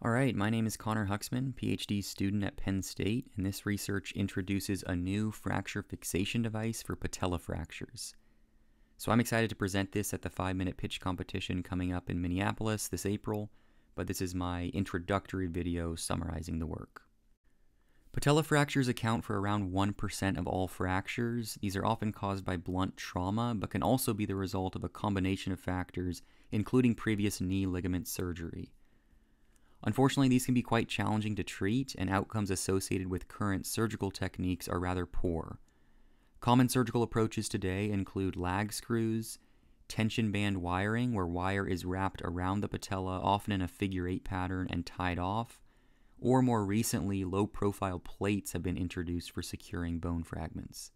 All right, my name is Connor Huxman, PhD student at Penn State, and this research introduces a new fracture fixation device for patella fractures. So I'm excited to present this at the 5-minute pitch competition coming up in Minneapolis this April, but this is my introductory video summarizing the work. Patella fractures account for around 1% of all fractures. These are often caused by blunt trauma, but can also be the result of a combination of factors, including previous knee ligament surgery. Unfortunately, these can be quite challenging to treat, and outcomes associated with current surgical techniques are rather poor. Common surgical approaches today include lag screws, tension band wiring, where wire is wrapped around the patella, often in a figure-8 pattern, and tied off, or more recently, low-profile plates have been introduced for securing bone fragments.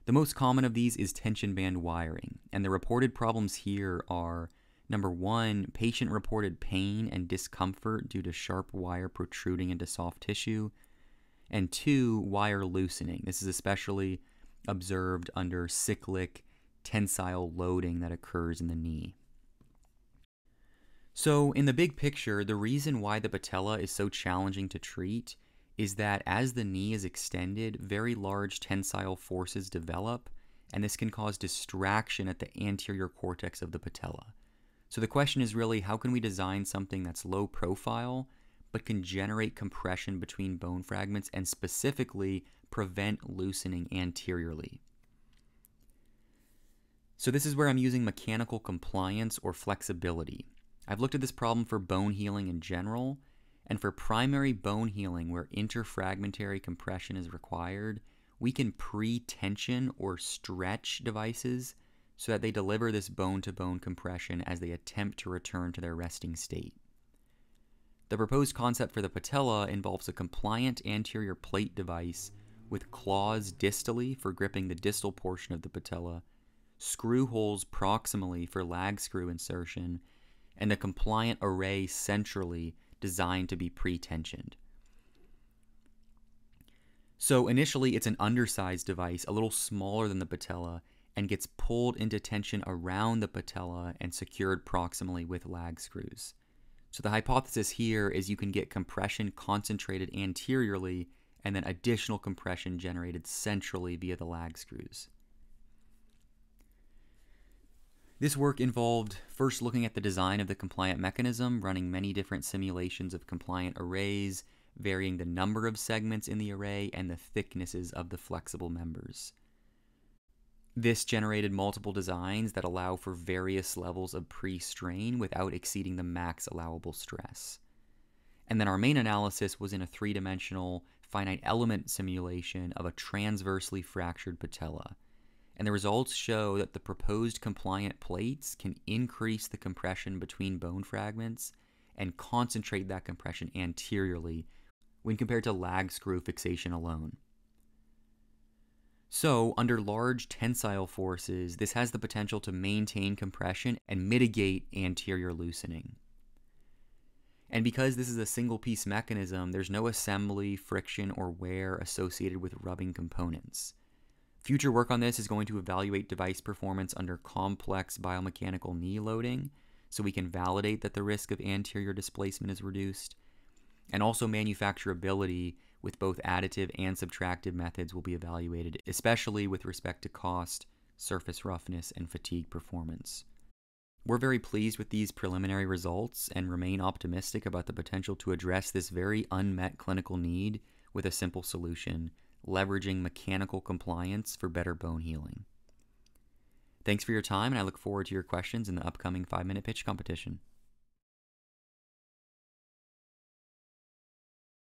The most common of these is tension band wiring, and the reported problems here are: Number 1, patient-reported pain and discomfort due to sharp wire protruding into soft tissue. And 2, wire loosening. This is especially observed under cyclic tensile loading that occurs in the knee. So, in the big picture, the reason why the patella is so challenging to treat is that as the knee is extended, very large tensile forces develop, and this can cause distraction at the anterior cortex of the patella. So the question is really, how can we design something that's low profile, but can generate compression between bone fragments and specifically prevent loosening anteriorly? So this is where I'm using mechanical compliance or flexibility. I've looked at this problem for bone healing in general, and for primary bone healing where interfragmentary compression is required, we can pre-tension or stretch devices so that they deliver this bone-to-bone compression as they attempt to return to their resting state. The proposed concept for the patella involves a compliant anterior plate device with claws distally for gripping the distal portion of the patella, screw holes proximally for lag screw insertion, and a compliant array centrally designed to be pre-tensioned. So initially it's an undersized device, a little smaller than the patella, and gets pulled into tension around the patella and secured proximally with lag screws. So the hypothesis here is you can get compression concentrated anteriorly and then additional compression generated centrally via the lag screws. This work involved first looking at the design of the compliant mechanism, running many different simulations of compliant arrays, varying the number of segments in the array and the thicknesses of the flexible members. This generated multiple designs that allow for various levels of pre-strain without exceeding the max allowable stress. And then our main analysis was in a 3-dimensional finite element simulation of a transversely fractured patella. And the results show that the proposed compliant plates can increase the compression between bone fragments and concentrate that compression anteriorly when compared to lag screw fixation alone. So, under large tensile forces, this has the potential to maintain compression and mitigate anterior loosening. And because this is a single-piece mechanism, there's no assembly, friction, or wear associated with rubbing components. Future work on this is going to evaluate device performance under complex biomechanical knee loading, so we can validate that the risk of anterior displacement is reduced, and also manufacturability with both additive and subtractive methods will be evaluated, especially with respect to cost, surface roughness, and fatigue performance. We're very pleased with these preliminary results and remain optimistic about the potential to address this very unmet clinical need with a simple solution, leveraging mechanical compliance for better bone healing. Thanks for your time, and I look forward to your questions in the upcoming 5-minute pitch competition.